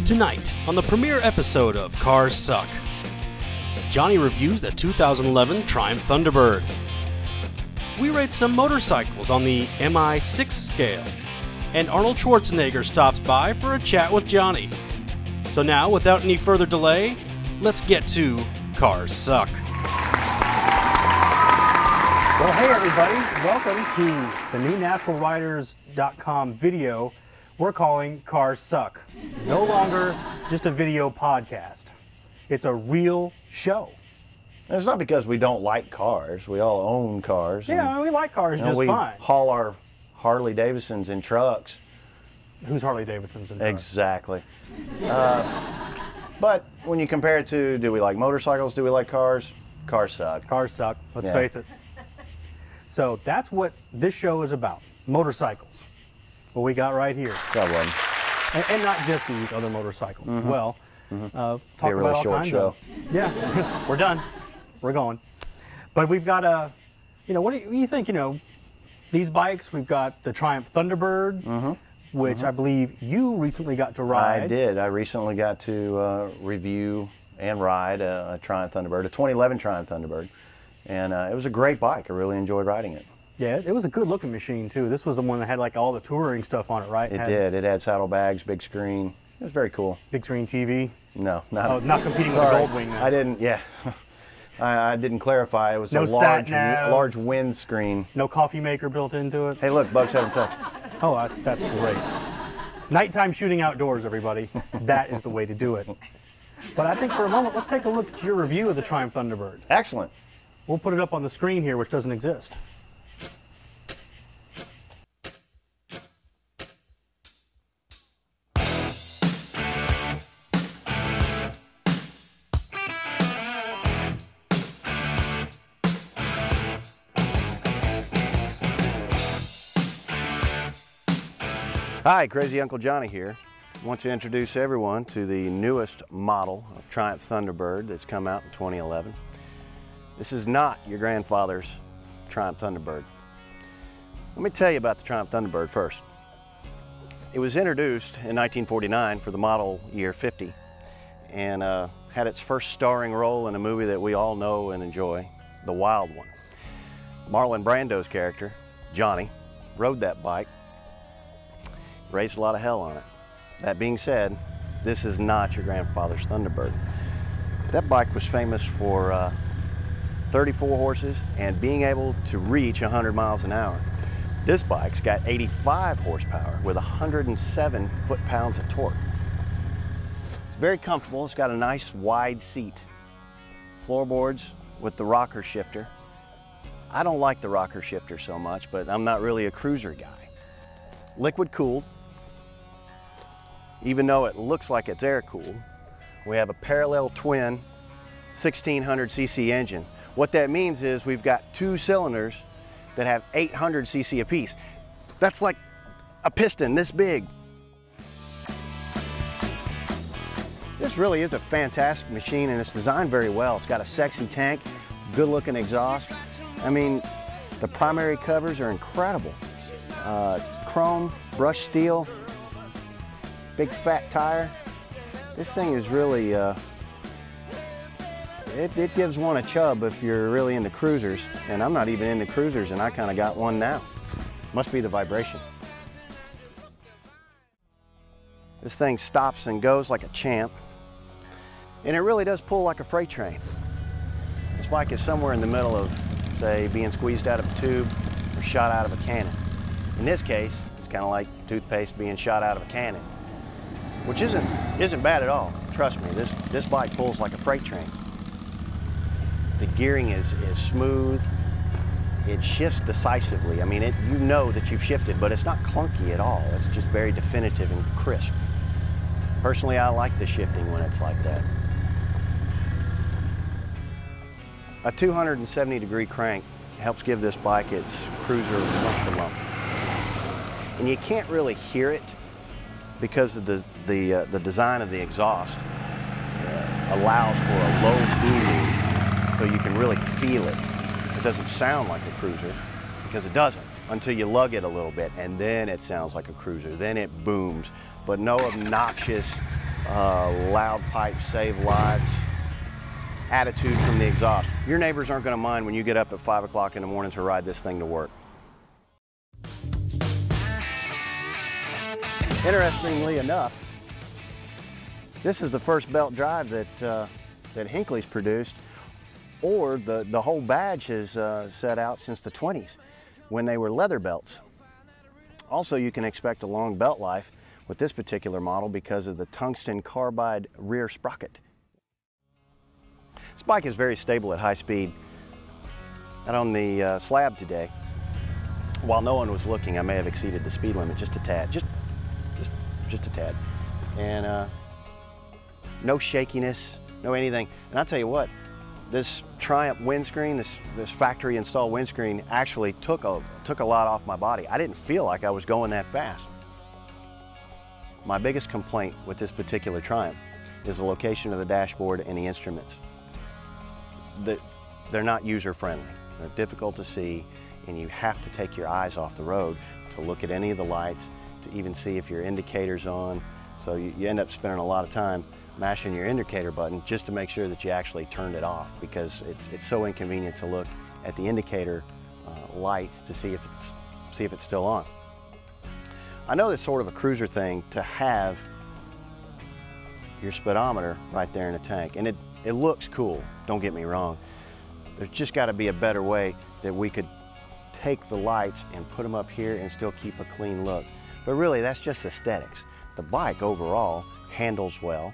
Tonight, on the premiere episode of Cars Suck, Johnny reviews the 2011 Triumph Thunderbird. We rate some motorcycles on the MI6 scale, and Arnold Schwarzenegger stops by for a chat with Johnny. So now, without any further delay, let's get to Cars Suck. Well, hey everybody, welcome to the new naturalriders.com video we're calling Cars Suck. No longer just a video podcast. It's a real show. And it's not because we don't like cars. We all own cars. Yeah, we like cars just we fine. Haul our Harley Davidsons in trucks. Who's Harley Davidson's in trucks? Exactly. But when you compare it to, do we like motorcycles, do we like cars? Cars suck. Cars suck, let's face it. So that's what this show is about, motorcycles. What we got right here. That one. And not just these other motorcycles as well. Talk really about all short kinds show. of. Yeah, we're done. We're going. But we've got a, what do you think, these bikes, we've got the Triumph Thunderbird, which I believe you recently got to ride. I did. I recently got to review and ride a Triumph Thunderbird, a 2011 Triumph Thunderbird. And it was a great bike. I really enjoyed riding it. Yeah, it was a good looking machine too. This was the one that had like all the touring stuff on it, right? It did. It had saddlebags, big screen. It was very cool. Big screen TV? No, not. Oh, not competing with the Goldwing then. I didn't. Yeah, I didn't clarify. It was no a large windscreen. No coffee maker built into it. Hey, look, Bugs having sex. Oh, that's great. Nighttime shooting outdoors, everybody. That is the way to do it. But I think for a moment, let's take a look at your review of the Triumph Thunderbird. Excellent. We'll put it up on the screen here, which doesn't exist. Hi, Crazy Uncle Johnny here. I want to introduce everyone to the newest model of Triumph Thunderbird that's come out in 2011. This is not your grandfather's Triumph Thunderbird. Let me tell you about the Triumph Thunderbird first. It was introduced in 1949 for the model year 50 and had its first starring role in a movie that we all know and enjoy, The Wild One. Marlon Brando's character, Johnny, rode that bike, raised a lot of hell on it. That being said, this is not your grandfather's Thunderbird. That bike was famous for 34 horses and being able to reach 100 miles an hour. This bike's got 85 horsepower with 107 foot-pounds of torque. It's very comfortable. It's got a nice wide seat. Floorboards with the rocker shifter. I don't like the rocker shifter so much, but I'm not really a cruiser guy. Liquid cooled. Even though it looks like it's air cooled, we have a parallel twin 1600 cc engine. What that means is we've got two cylinders that have 800 cc apiece. That's like a piston this big. This really is a fantastic machine and it's designed very well. It's got a sexy tank, good looking exhaust. I mean, the primary covers are incredible. Chrome, brushed steel, big fat tire. This thing is really, it gives one a chub if you're really into cruisers. And I'm not even into cruisers and I kind of got one now. Must be the vibration. This thing stops and goes like a champ. And it really does pull like a freight train. This bike is somewhere in the middle of, say, being squeezed out of a tube or shot out of a cannon. In this case, it's kind of like toothpaste being shot out of a cannon, which isn't bad at all. Trust me, this bike pulls like a freight train. The gearing is smooth. It shifts decisively. I mean, you know that you've shifted, but it's not clunky at all. It's just very definitive and crisp. Personally, I like the shifting when it's like that. A 270-degree crank helps give this bike its cruiser lump to lump. And you can't really hear it because of the design of the exhaust allows for a low boom, so you can really feel it. It doesn't sound like a cruiser because it doesn't until you lug it a little bit, and then it sounds like a cruiser. Then it booms, but no obnoxious loud pipes save lives attitude from the exhaust. Your neighbors aren't going to mind when you get up at 5 o'clock in the morning to ride this thing to work. Interestingly enough, this is the first belt drive that Hinckley's produced, or the whole badge has set out since the 20s when they were leather belts. Also, you can expect a long belt life with this particular model because of the tungsten carbide rear sprocket. This bike is very stable at high speed. Out on the slab today, while no one was looking, I may have exceeded the speed limit just a tad, just a tad. And no shakiness, no anything. And I'll tell you what, this Triumph windscreen, this factory installed windscreen actually took a lot off my body. I didn't feel like I was going that fast. My biggest complaint with this particular Triumph is the location of the dashboard and the instruments. They're not user-friendly. They're difficult to see, and you have to take your eyes off the road to look at any of the lights, to even see if your indicator's on. So you end up spending a lot of time mashing your indicator button just to make sure that you actually turned it off, because it's so inconvenient to look at the indicator lights to see if it's still on. I know it's sort of a cruiser thing to have your speedometer right there in the tank, and it looks cool, don't get me wrong. There's just got to be a better way that we could take the lights and put them up here and still keep a clean look. But really, that's just aesthetics. The bike overall handles well.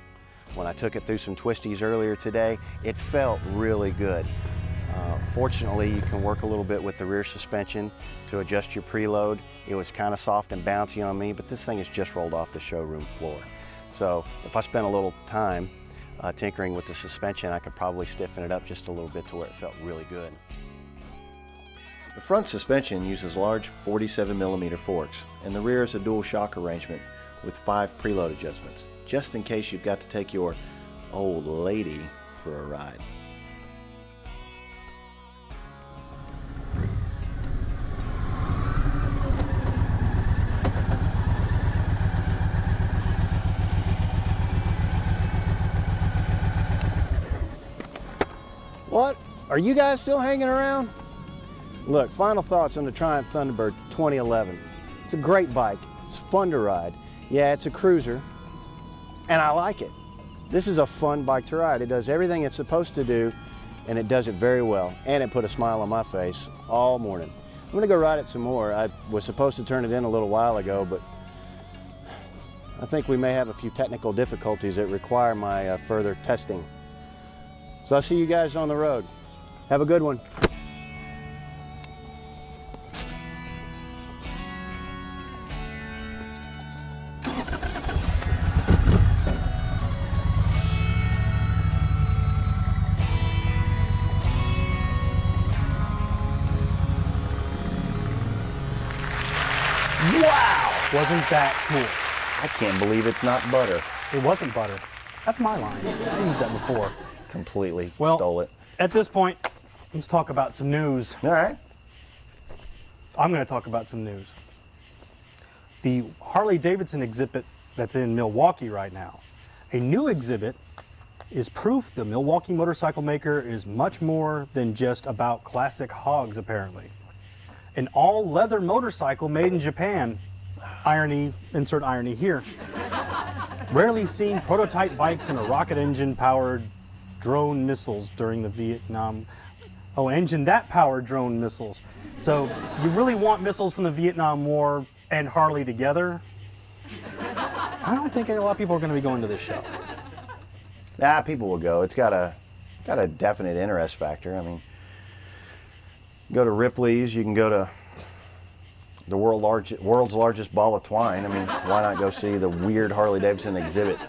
When I took it through some twisties earlier today, it felt really good. Fortunately, you can work a little bit with the rear suspension to adjust your preload. It was kind of soft and bouncy on me, but this thing is just rolled off the showroom floor. So if I spent a little time tinkering with the suspension, I could probably stiffen it up just a little bit to where it felt really good. The front suspension uses large 47mm forks, and the rear is a dual shock arrangement with 5 preload adjustments, just in case you've got to take your old lady for a ride. What? Are you guys still hanging around? Look, final thoughts on the Triumph Thunderbird 2011. It's a great bike. It's fun to ride. Yeah, it's a cruiser, and I like it. This is a fun bike to ride. It does everything it's supposed to do, and it does it very well. And it put a smile on my face all morning. I'm gonna go ride it some more. I was supposed to turn it in a little while ago, but I think we may have a few technical difficulties that require my further testing. So I'll see you guys on the road. Have a good one. Wow! Wasn't that cool? I can't believe it's not butter. It wasn't butter. That's my line. I used that before. Completely Well, stole it. At this point, let's talk about some news. All right. I'm going to talk about some news. The Harley-Davidson exhibit that's in Milwaukee right now. A new exhibit is proof the Milwaukee motorcycle maker is much more than just about classic hogs, apparently. An all-leather motorcycle made in Japan. Irony, insert irony here. Rarely seen prototype bikes and a rocket engine powered drone missiles during the Vietnam. Oh, an engine that powered drone missiles. So you really want missiles from the Vietnam War and Harley together? I don't think a lot of people are going to be going to this show. Nah, people will go. It's got a definite interest factor. I mean, go to Ripley's, you can go to the world's largest ball of twine. I mean, why not go see the weird Harley-Davidson exhibit?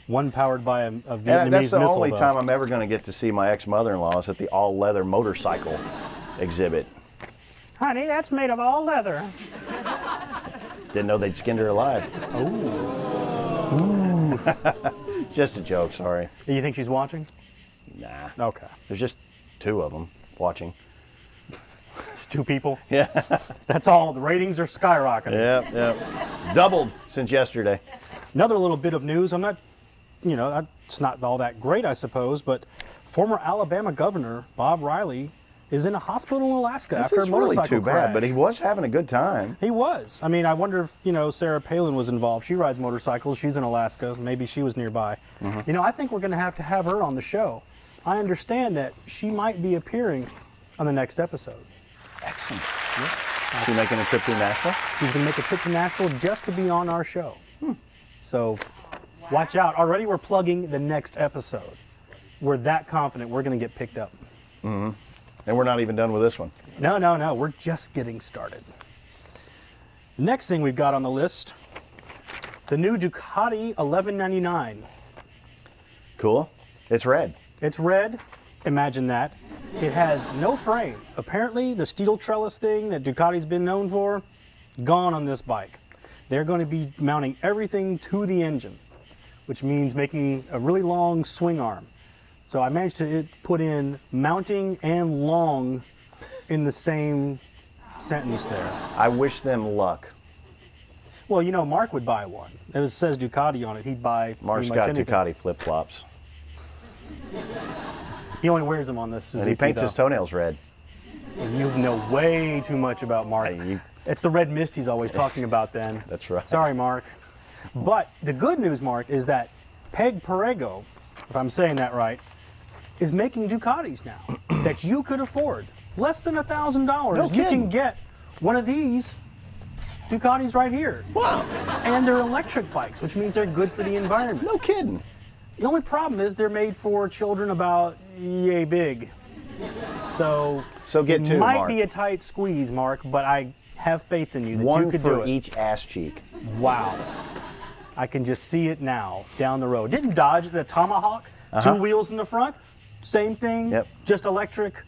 One powered by a Vietnamese missile. That's the only though. time I'm ever going to get to see my ex-mother-in-law is at the all-leather motorcycle exhibit. Honey, that's made of all leather. Didn't know they'd skinned her alive. Ooh. Just a joke, sorry. Do you think she's watching? Nah. Okay. There's just 2 of them watching. It's 2 people? Yeah. That's all. The ratings are skyrocketing. Yep. Doubled since yesterday. Another little bit of news. I'm not, it's not all that great, I suppose, but former Alabama governor Bob Riley is in a hospital in Alaska after a motorcycle This is really too crash. bad, but he was having a good time. He was. I mean, I wonder if, Sarah Palin was involved. She rides motorcycles. She's in Alaska. Maybe she was nearby. I think we're going to have her on the show. I understand that she might be appearing on the next episode. Excellent. Yes. She's making a trip to Nashville? She's going to make a trip to Nashville just to be on our show. So watch out. Already we're plugging the next episode. We're that confident we're going to get picked up. And we're not even done with this one. No. We're just getting started. Next thing we've got on the list, the new Ducati 1199. Cool. It's red. It's red. Imagine that. It has no frame. Apparently, the steel trellis thing that Ducati's been known for, gone on this bike. They're going to be mounting everything to the engine, which means making a really long swing arm. So I managed to put in mounting and long in the same sentence there. I wish them luck. Well, Mark would buy one. It says Ducati on it. He'd buy Mark's pretty much got anything. Ducati flip-flops. He only wears them on this Suzuki, And he paints his toenails red. You know way too much about Mark. It's the red mist he's always talking about then. That's right. Sorry, Mark. But the good news, Mark, is that Peg Perego, if I'm saying that right, is making Ducatis now that you could afford. Less than $1,000. You can get one of these Ducatis right here. Wow. And they're electric bikes, which means they're good for the environment. No kidding. The only problem is they're made for children about yay big. So get two, it might Mark. be a tight squeeze, Mark, but I have faith in you that One you could for do it. each ass cheek. Wow. I can just see it now down the road. Didn't Dodge the Tomahawk? 2 wheels in the front? Same thing? Yep. Just electric?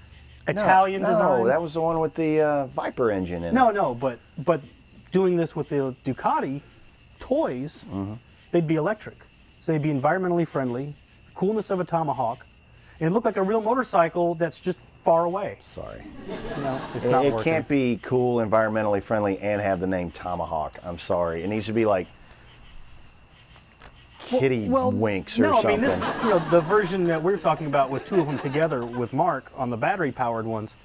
Italian design? No, that was the one with the Viper engine in it. No, but doing this with the Ducati toys, they'd be electric. So they'd be environmentally friendly, coolness of a Tomahawk, and it looked like a real motorcycle that's just far away. Sorry. It's not It working. can't be cool, environmentally friendly, and have the name Tomahawk. I'm sorry. It needs to be like Kitty Winks or something. I mean, this, the version that we're talking about with 2 of them together with Mark on the battery-powered ones,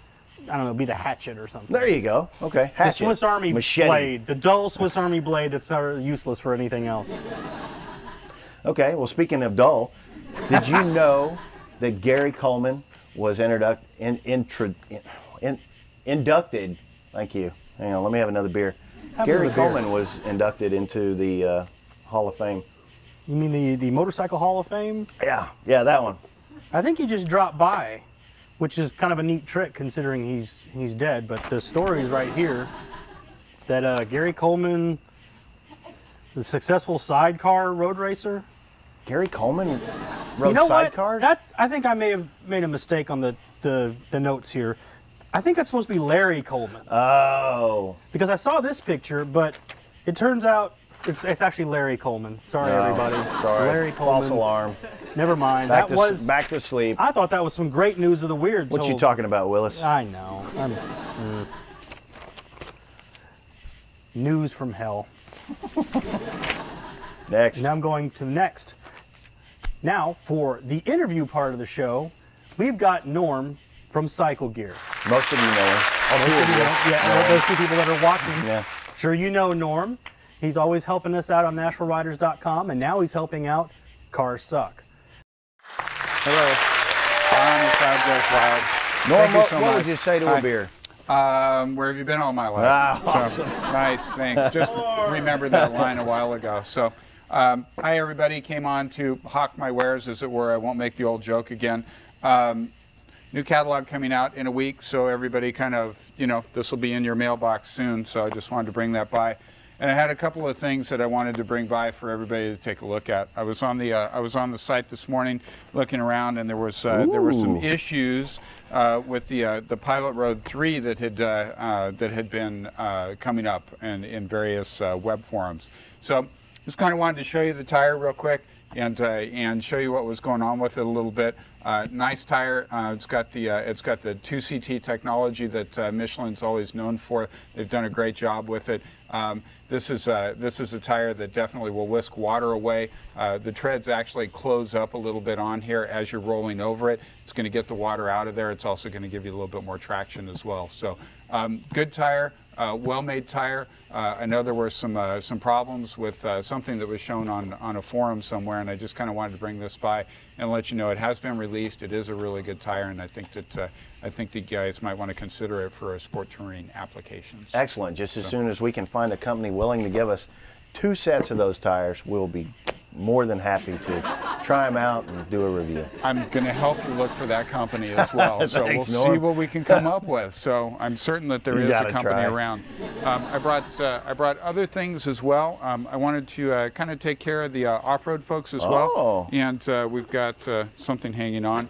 I don't know, be the Hatchet or something. There you go. Okay. Hatchet. The Swiss Army Machete. blade, the dull Swiss Army blade that's useless for anything else. Okay, well, speaking of dull, did you know that Gary Coleman was inducted? Thank you. Hang on, let me have another beer. Gary Coleman was inducted into the Hall of Fame. You mean the Motorcycle Hall of Fame? Yeah, that one. I think he just dropped by, which is kind of a neat trick considering he's dead. But the story is right here that Gary Coleman, the successful sidecar road racer. Gary Coleman rode You know sidecars? what? I think I may have made a mistake on the notes here. I think that's supposed to be Larry Coleman. Oh. Because I saw this picture, but it turns out it's actually Larry Coleman. Sorry, everybody. Sorry. Larry Coleman. False alarm. Never mind. Back to sleep. I thought that was some great news of the weird. What you talking about, Willis? I know. News from hell. Next. Now I'm going to the next. Now, for the interview part of the show, we've got Norm from Cycle Gear. Most of you know him. Yeah, those 2 people that are watching. Yeah. Sure, you know Norm. He's always helping us out on NaturalRiders.com, and now he's helping out Cars Suck. Hello. The crowd goes wild. Norm, Thank you so what much. would you say to Hi. a beer? Where have you been all my life? Ah, So, awesome. nice, thanks. Just remembered that line a while ago. So, hi everybody. Came on to hawk my wares, as it were. I won't make the old joke again. New catalog coming out in a week, so everybody kind of, this will be in your mailbox soon. So I just wanted to bring that by. And I had a couple of things that I wanted to bring by for everybody to take a look at. I was on the site this morning looking around, and there were some issues with the Pilot Road 3 that had been coming up in various web forums. So just kind of wanted to show you the tire real quick and show you what was going on with it a little bit. Nice tire. It's got the 2CT technology that Michelin's always known for. They've done a great job with it. This is a tire that definitely will whisk water away. The treads actually close up a little bit on here as you're rolling over it. It's going to get the water out of there. It's also going to give you a little bit more traction as well. So good tire, well-made tire. I know there were some problems with something that was shown on a forum somewhere, and I just kind of wanted to bring this by and let you know it has been released. It is a really good tire, and I think that you guys might want to consider it for sport touring applications. Excellent. Just as soon as we can find a company willing to give us 2 sets of those tires, we'll be more than happy to try them out and do a review. I'm going to help you look for that company as well. So Thanks, we'll see what we can come up with. So I'm certain that there is a company around. I brought other things as well. I wanted to kind of take care of the off-road folks as well. And we've got something hanging on.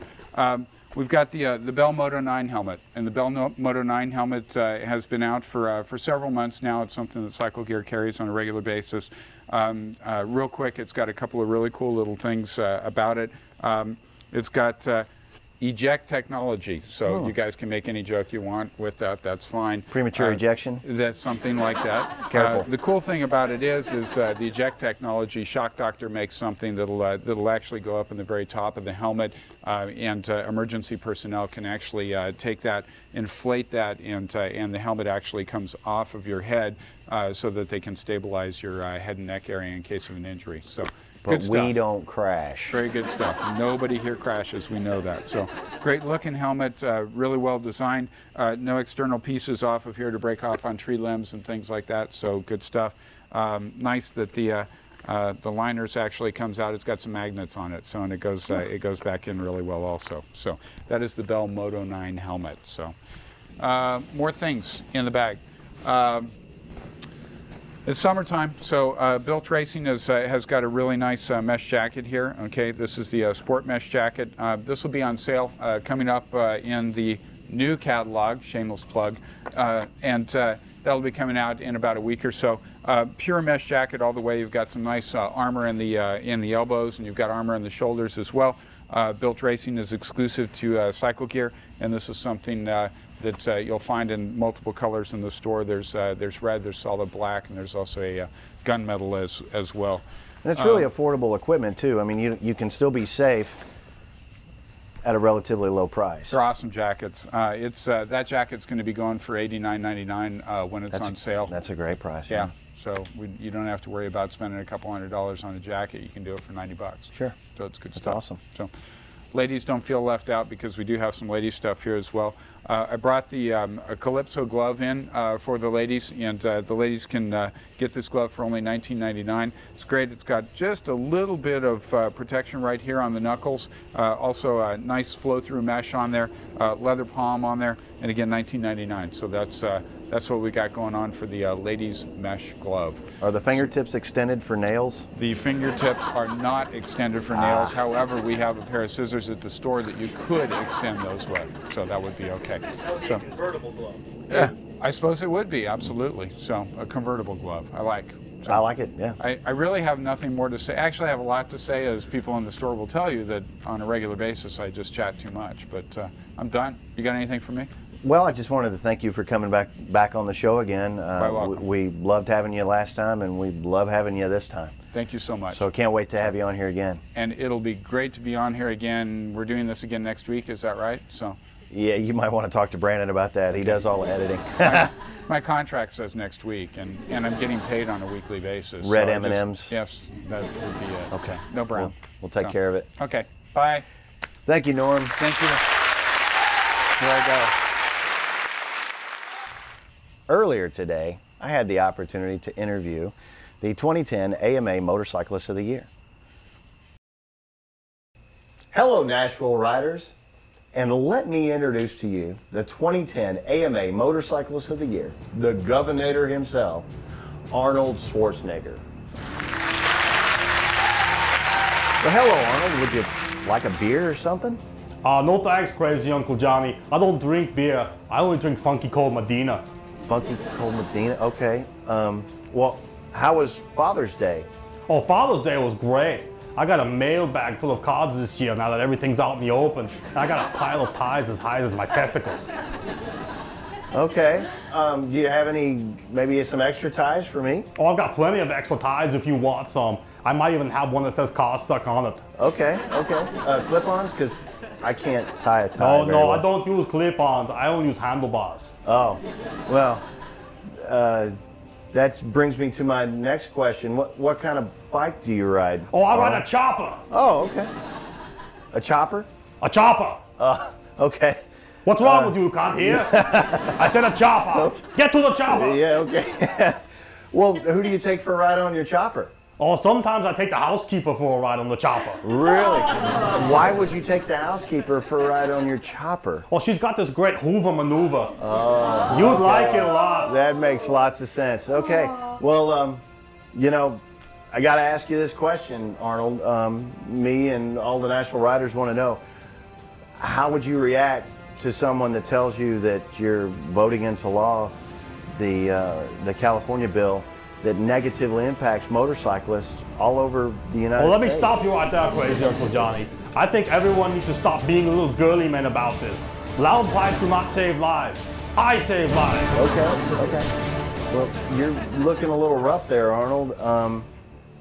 We've got the Bell Moto 9 helmet, and the Bell Moto 9 helmet has been out for several months now. It's something that Cycle Gear carries on a regular basis. Real quick, it's got a couple of really cool little things about it. It's got eject technology, so you guys can make any joke you want with that. That's fine. Premature ejection? That's something like that. Careful. The cool thing about it is the eject technology. Shock Doctor makes something that'll actually go up in the very top of the helmet, and emergency personnel can actually take that, inflate that, and the helmet actually comes off of your head so that they can stabilize your head and neck area in case of an injury. So. But we don't crash. Very good stuff. Nobody here crashes, we know that. So great looking helmet, really well designed. No external pieces off of here to break off on tree limbs and things like that, so good stuff. Nice that the liners actually comes out. It's got some magnets on it, so, and it goes back in really well also. So that is the Bell Moto 9 helmet. So more things in the bag. It's summertime, so Built Racing has got a really nice mesh jacket here. Okay, this is the sport mesh jacket. This will be on sale coming up in the new catalog, shameless plug, and that'll be coming out in about a week or so. Pure mesh jacket all the way. You've got some nice armor in the elbows, and you've got armor in the shoulders as well. Built Racing is exclusive to Cycle Gear, and this is something that you'll find in multiple colors in the store. There's red, there's solid black, and there's also a gunmetal as well. And it's really affordable equipment too. I mean, you can still be safe at a relatively low price. They're awesome jackets. That jacket's going to be going for $89.99 when it's on sale. That's a great price. Yeah. So you don't have to worry about spending a couple $100s on a jacket. You can do it for $90. Sure. So it's good stuff. That's awesome. So, ladies, don't feel left out because we do have some ladies stuff here as well. I brought the a Calypso glove in for the ladies, and the ladies can get this glove for only $19.99. It's great. It's got just a little bit of protection right here on the knuckles. Also a nice flow-through mesh on there, leather palm on there, and again $19.99. So that's what we got going on for the ladies mesh glove. Are the fingertips extended for nails? The fingertips are not extended for nails. However, we have a pair of scissors at the store that you could extend those with, so that would be okay. That would be a convertible glove. Yeah, I suppose it would be, absolutely. So a convertible glove, I like. So I like it, yeah. I really have nothing more to say. Actually, I have a lot to say, as people in the store will tell you that on a regular basis I just chat too much, but I'm done. You got anything for me? Well, I just wanted to thank you for coming back on the show again. Quite welcome. We loved having you last time, and we love having you this time. Thank you so much. So can't wait to have you on here again. And it'll be great to be on here again. We're doing this again next week, is that right? So. Yeah, you might want to talk to Brandon about that. He does all the editing. My contract says next week, and I'm getting paid on a weekly basis. Red so M&Ms? Yes, that would be it. Okay. No brown. We'll take care of it. Okay, bye. Thank you, Norm. Thank you. Here I go. Earlier today, I had the opportunity to interview the 2010 AMA Motorcyclist of the Year. Hello, Nashville riders, and let me introduce to you the 2010 AMA Motorcyclist of the Year, the Governor himself, Arnold Schwarzenegger. Well, hello, Arnold. Would you like a beer or something? No thanks, crazy Uncle Johnny. I don't drink beer. I only drink Funky Cold Medina. Funky Cold Medina, okay. Well, how was Father's Day? Oh, Father's Day was great. I got a mail bag full of cards this year now that everything's out in the open. And I got a pile of pies as high as my testicles. Okay. Do you have maybe some extra ties for me? Oh, I've got plenty of extra ties if you want some. I might even have one that says Cars Suck on it. Okay, okay. Clip-ons? Because I can't tie a tie. Oh, no, I don't use clip-ons. I only use handlebars. Oh, well, that brings me to my next question. What kind of bike do you ride? Oh, I ride a chopper. Oh, okay. A chopper? A chopper. Okay. What's wrong with you? Can't hear? I said a chopper. Okay. Get to the chopper. Yeah, okay. Well, who do you take for a ride on your chopper? Oh, sometimes I take the housekeeper for a ride on the chopper. Really? Why would you take the housekeeper for a ride on your chopper? Well, she's got this great Hoover maneuver. Oh. You'd like it a lot. That makes lots of sense. Okay. Well, you know, I got to ask you this question, Arnold. Me and all the national riders want to know, how would you react to someone that tells you that you're voting into law the California bill that negatively impacts motorcyclists all over the United States? Well, let me stop you right there, Crazy Uncle Johnny. I think everyone needs to stop being a little girly man about this. Loud pipes do not save lives. I save lives. Okay, okay. Well, you're looking a little rough there, Arnold.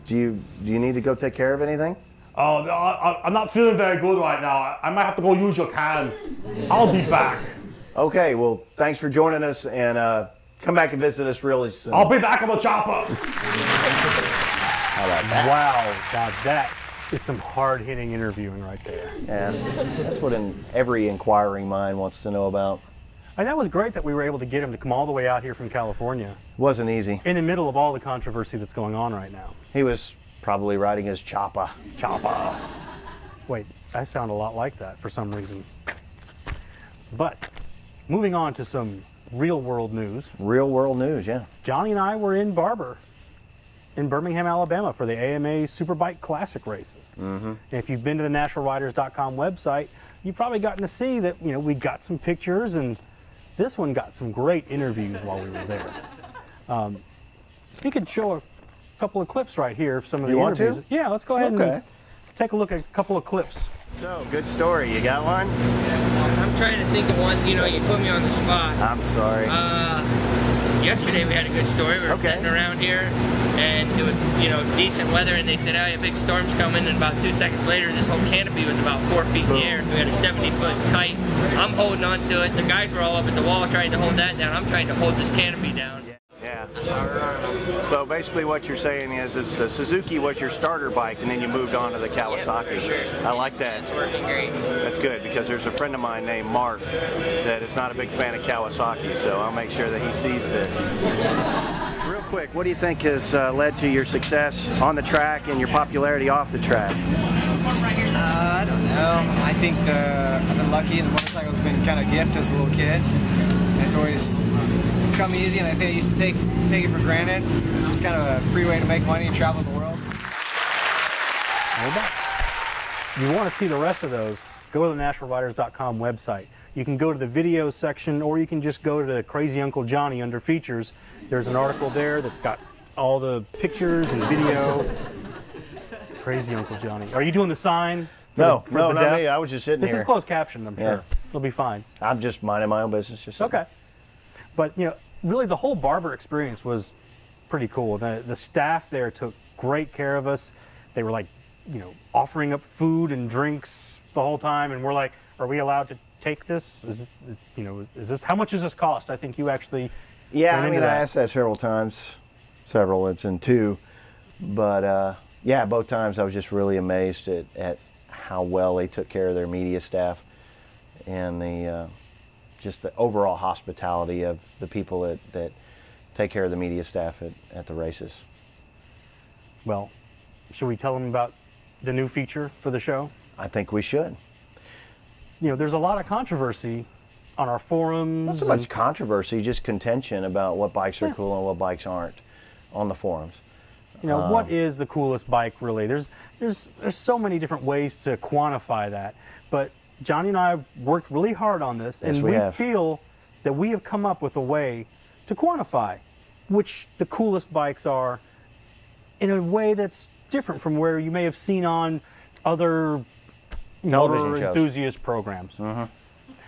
Do you need to go take care of anything? Oh, I'm not feeling very good right now. I might have to go use your can. I'll be back. Okay, well, thanks for joining us, and come back and visit us really soon. I'll be back on the chopper. How about that? Wow, God, that is some hard-hitting interviewing right there. Yeah, that's what every inquiring mind wants to know about. And that was great that we were able to get him to come all the way out here from California. Wasn't easy. In the middle of all the controversy that's going on right now. He was probably riding his chopper. Chopper. Wait, I sound a lot like that for some reason. But moving on to some real world news. Real world news, yeah. Johnny and I were in Barber in Birmingham, Alabama for the AMA Superbike Classic races. Mm-hmm. And if you've been to the nationalriders.com website, you've probably gotten to see that, you know, we got some pictures, and this one got some great interviews while we were there. We could show a couple of clips right here of some of the interviews. Want to? Yeah, let's go ahead and take a look at a couple of clips. So, good story. You got one? I'm trying to think of one. You know, you put me on the spot. I'm sorry. Yesterday we had a good story. We were sitting around here, and it was, you know, decent weather, and they said, oh, yeah, big storm's coming, and about 2 seconds later, this whole canopy was about 4 feet in the air, so we had a 70-foot kite. I'm holding on to it. The guys were all up at the wall trying to hold that down. I'm trying to hold this canopy down. Yeah. So basically what you're saying is the Suzuki was your starter bike, and then you moved on to the Kawasaki. Yeah, for sure. I like that. It's working great. That's good, because there's a friend of mine named Mark that is not a big fan of Kawasaki, so I'll make sure that he sees this. Real quick, what do you think has led to your success on the track and your popularity off the track? I don't know. I think I've been lucky. The motorcycle's been kind of a gift as a little kid. It's always come easy, and I think I used to take it for granted. Just kind of a free way to make money and travel the world. You want to see the rest of those, go to the nationalriders.com website. You can go to the video section, or you can just go to Crazy Uncle Johnny under features. There's an article there that's got all the pictures and video. Crazy Uncle Johnny. Are you doing the sign? No, for the not deaf? me. I was just sitting This here. is closed captioned, I'm sure. Yeah. It'll be fine. I'm just minding my own business. Just sitting Okay. But, you know, really the whole Barber experience was pretty cool. The staff there took great care of us. They were like, you know, offering up food and drinks the whole time, and we're like, are we allowed to take this? Is this, how much does this cost? I think you actually Yeah, went I into mean, that. I asked that several times. Several, it's in two. But yeah, both times I was just really amazed at how well they took care of their media staff, and the just the overall hospitality of the people that take care of the media staff at the races. Well, should we tell them about the new feature for the show? I think we should. You know, there's a lot of controversy on our forums. Not so much controversy, just contention about what bikes are cool and what bikes aren't on the forums. You know, what is the coolest bike really? There's so many different ways to quantify that. But Johnny and I have worked really hard on this, and we feel that we have come up with a way to quantify which the coolest bikes are in a way that's different from where you may have seen on other motor enthusiast programs.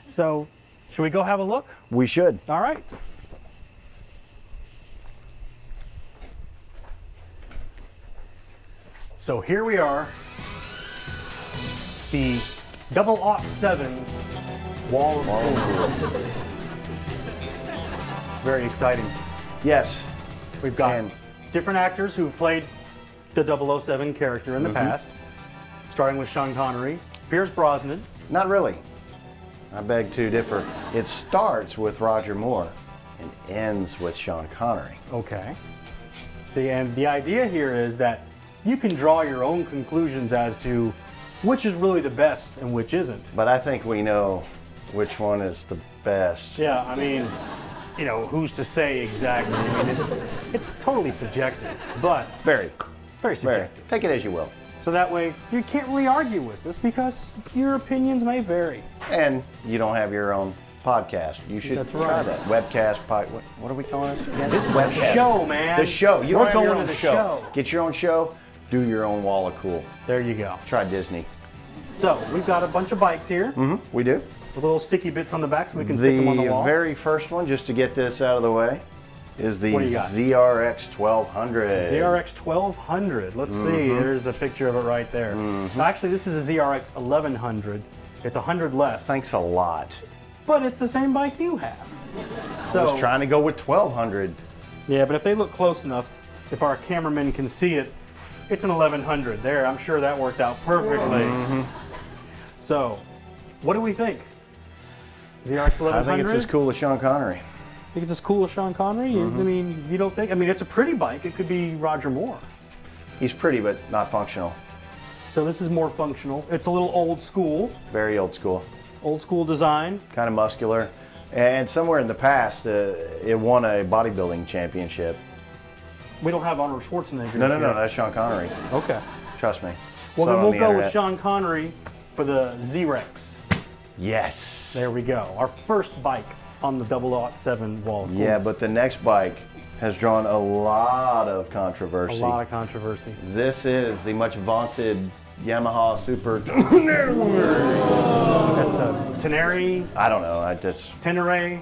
So Should we go have a look? We should. All right. So here we are, the 007 Wall of Coolness. Very exciting. Yes. We've got And- different actors who've played the 007 character in the past, starting with Sean Connery, Pierce Brosnan. Not really. I beg to differ. It starts with Roger Moore and ends with Sean Connery. Okay. See, and the idea here is that you can draw your own conclusions as to which is really the best and which isn't. But I think we know which one is the best. Yeah, I mean, you know, who's to say exactly? I mean, it's totally subjective, but Very. very Very. subjective. Take it as you will. So that way, you can't really argue with this because your opinions may vary. And you don't have your own podcast. You should That's try right. that. Webcast, what are we calling it? Yeah, This is webcast. a show, man. The show. You We're don't have your going own to the show. show. Get your own show. Do your own wall of cool. There you go. Try Disney. So we've got a bunch of bikes here We do. with little sticky bits on the back so we can stick them on the wall. very first one, just to get this out of the way, is the What do you got? ZRX 1200. ZRX 1200. Let's see. There's a picture of it right there. Actually, this is a ZRX 1100. It's 100 less, Thanks a lot. but it's the same bike you have. I So was trying to go with 1200. yeah, but if they look close enough, if our cameraman can see it, it's an 1100. There, I'm sure that worked out perfectly. So, what do we think? ZRX 1100. I think it's as cool as Sean Connery. Think it's as cool as Sean Connery? I mean, you don't think? I mean, it's a pretty bike. It could be Roger Moore. He's pretty, but not functional. So this is more functional. It's a little old school Very old school. design. Kind of muscular. And somewhere in the past, it won a bodybuilding championship. We don't have Arnold Schwarzenegger. No, here. that's Sean Connery. Okay. Trust me. Well, Saw then it on we'll the go with internet. Sean Connery for the Z-Rex. Yes. There we go. Our first bike on the 007 wall. of Yeah, coolness. but the next bike has drawn a lot of a controversy. lot of controversy. This is the much vaunted Yamaha Super. That's a Tenere, I don't know. I just Tenere,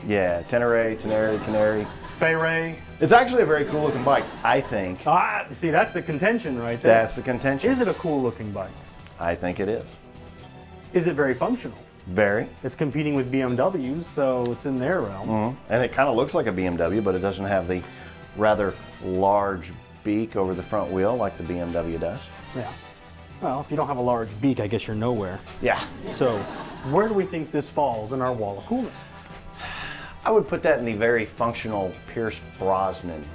Tenere. Fayray. It's actually a very cool looking bike. I think Ah, see, that's the contention right there. that's the contention. Is it a cool looking bike? I think it is. Is it very functional? Very. It's competing with BMWs, so it's in their realm. And it kind of looks like a BMW, but it doesn't have the rather large beak over the front wheel like the BMW does. Yeah. Well, if you don't have a large beak, I guess you're nowhere. Yeah. So, where do we think this falls in our wall of coolness? I would put that in the very functional Pierce Brosnan.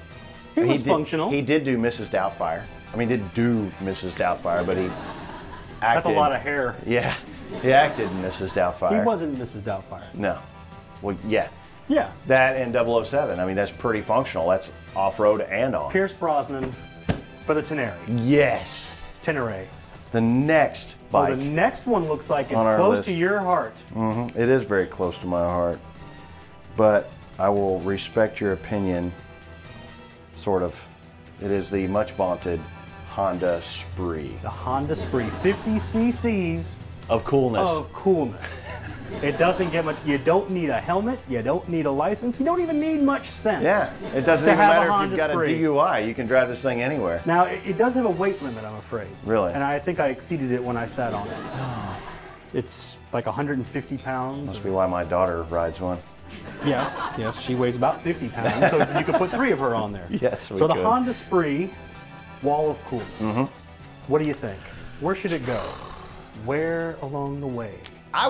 He was did, functional. He did do Mrs. Doubtfire. I mean, did do Mrs. Doubtfire, but he acted. That's a lot of hair. Yeah, he acted in Mrs. Doubtfire. He wasn't Mrs. Doubtfire. No. Well, yeah. Yeah. That and 007. I mean, that's pretty functional. That's off-road and on. Pierce Brosnan for the Tenere. Yes. Tenere. The next Oh, bike. the next one looks like it's On our close list. to your heart. It is very close to my heart. But I will respect your opinion, sort of. It is the much vaunted Honda Spree. The Honda Spree, 50 cc's Of coolness. of coolness. It doesn't get much. You don't need a helmet. You don't need a license. You don't even need much sense. Yeah, it doesn't to even have a matter if Honda you've got Spree. a DUI. You can drive this thing anywhere. Now, it does have a weight limit, I'm afraid. Really? And I think I exceeded it when I sat on it. It's like 150 pounds. Must be why my daughter rides one. Yes, she weighs about 50 pounds, so you could put 3 of her on there. Yes, we So the could. Honda Spree, wall of coolness. What do you think? Where should it go? Where along the way? I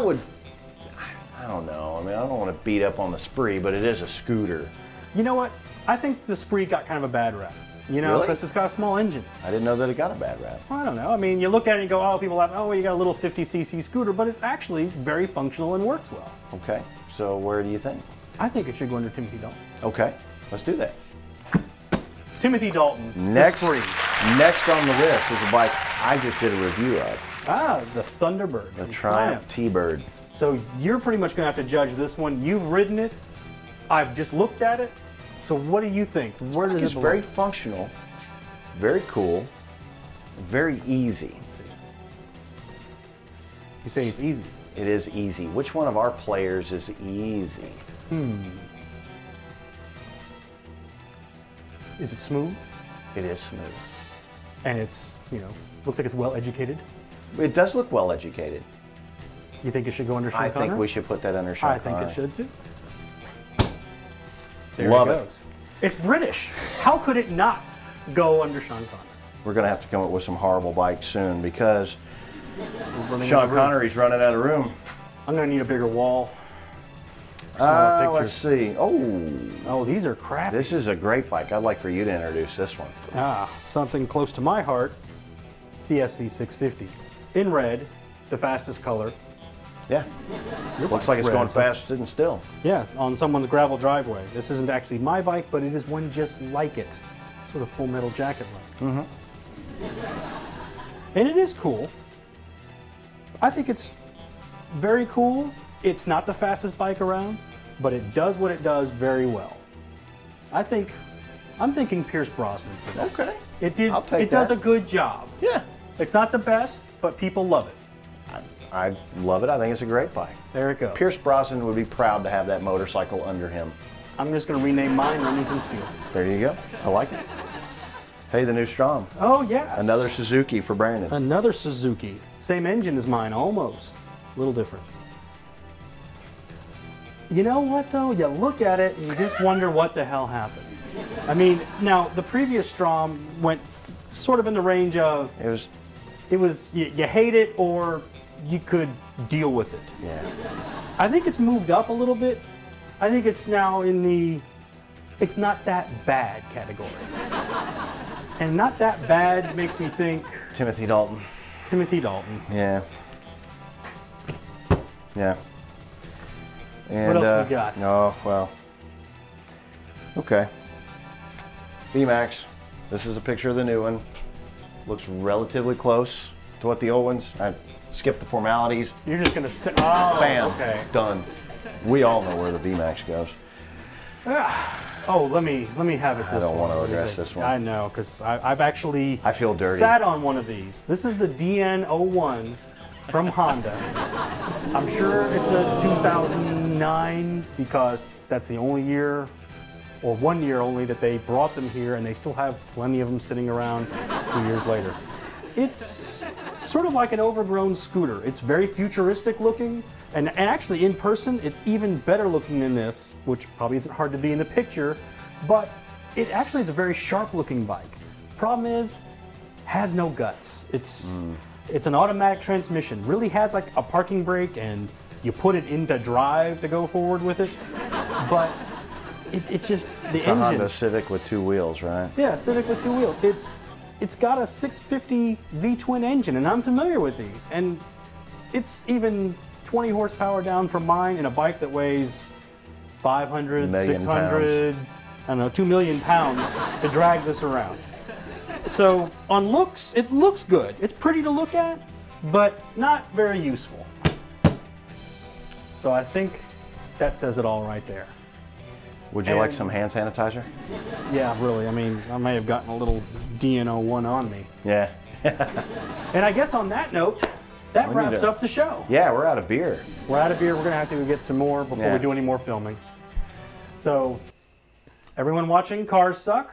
don't know. I mean, I don't want to beat up on the Spree, but it is a scooter. You know what? I think the Spree got kind of a bad rap. You know, Really? because it's got a small engine. I didn't know that it got a bad rap. I don't know. I mean, you look at it and you go, oh, people have, oh, you got a little 50cc scooter, but it's actually very functional and works well. Okay, so where do you think? I think it should go under Timothy Dalton. Okay, let's do that. Timothy Dalton, Next, the Spree. next on the list is a bike I just did a review of. Ah, the Thunderbird. The from Triumph T-Bird. So you're pretty much going to have to judge this one. You've ridden it. I've just looked at it. So what do you think? Where does It's it belong? very functional, very cool, very easy. Let's see. You say it's easy. It is easy. Which one of our players is easy? Is it smooth? It is smooth. And it's, you know, looks like it's well educated. It does look well educated. You think it should go under Sean I Connery? think we should put that under Sean I think Connery. it should too. There Love it it. goes. It's British. How could it not go under Sean Connery? We're going to have to come up with some horrible bikes soon because Running Sean out of room. Connery's running out of room. I'm going to need a bigger wall. Smaller Let's pictures. see. Oh, Oh, these are crappy. this is a great bike. I'd like for you to introduce this one. Something close to my heart, the SV650. In red, the fastest color. Yeah. Your Looks bike's like it's red, going so- fast and still. Yeah, on someone's gravel driveway. This isn't actually my bike, but it is one just like it. Sort of Full Metal Jacket like. And it is cool. I think it's very cool. It's not the fastest bike around, but it does what it does very well. I'm thinking Pierce Brosnan for that. Okay. It take does a that. good job. Yeah. It's not the best, but people love it. I love it. I think it's a great bike. There it goes. Pierce Brosnan would be proud to have that motorcycle under him. I'm just going to rename mine Remington Steel. There you go. I like it. Hey, the new Strom. Oh, yes. Another Suzuki for Brandon. Another Suzuki. Same engine as mine, almost. A little different. You know what, though? You look at it and you just wonder what the hell happened. I mean, now, the previous Strom went sort of in the range of, It was, you hate it or you could deal with it. yeah. I think it's moved up a little bit. I think it's now in the, it's not that bad category. And not that bad makes me think Timothy Dalton. Timothy Dalton. Yeah. Yeah. And, What else we got? Oh, well. Okay. VMAX. This is a picture of the new one. Looks relatively close to what the old ones. I skipped the formalities. You're just gonna, oh, Bam. okay. Done. We all know where the VMAX goes. Oh, let me have it this I don't one. want to What do you address think? this one. I know, because I've actually I feel dirty. sat on one of these. This is the DN01 from Honda. I'm sure it's a 2009 because that's the only year, or 1 year only, that they brought them here, and they still have plenty of them sitting around 2 years later. It's sort of like an overgrown scooter. It's very futuristic looking, and actually in person, it's even better looking than this, which probably isn't hard to be in the picture, but it actually is a very sharp looking bike. Problem is, has no guts. It's an automatic transmission, really has like a parking brake, and you put it into drive to go forward with it, but it's just the It's a engine. Honda Civic with 2 wheels, right? Yeah, Civic with 2 wheels. It's got a 650 V-twin engine, and I'm familiar with these. And it's even 20 horsepower down from mine in a bike that weighs 500, Million 600, I don't know, 2 million pounds to drag this around. So on looks, it looks good. It's pretty to look at, but not very useful. So I think that says it all right there. Would you like And- some hand sanitizer? Yeah, really. I mean, I may have gotten a little DN01 on me. Yeah. And I guess on that note, that We wraps need to- up the show. Yeah, we're out of beer. We're out of beer. We're going to have to go get some more before Yeah. we do any more filming. So, everyone watching Cars Suck,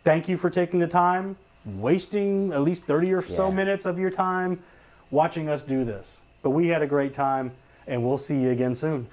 thank you for taking the time, wasting at least 30 or so Yeah. minutes of your time watching us do this. But we had a great time, and we'll see you again soon.